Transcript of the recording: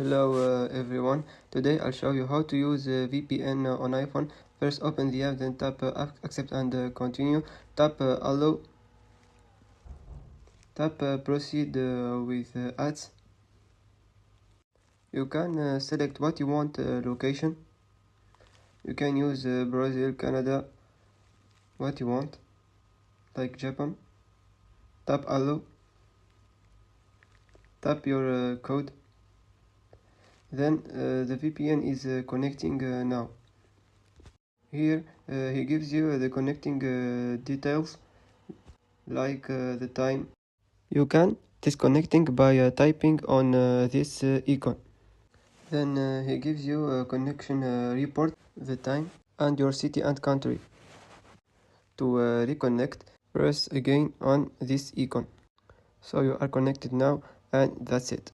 Hello everyone. Today I'll show you how to use VPN on iPhone. First open the app, then tap accept and continue. Tap allow. Tap proceed with ads. You can select what you want location. You can use Brazil, Canada, what you want, like Japan. Tap allow. Tap your code. Then the VPN is connecting now. Here he gives you the connecting details like the time. You can disconnecting by typing on this icon. Then he gives you a connection report, the time and your city and country. To reconnect, press again on this icon. So you are connected now, and that's it.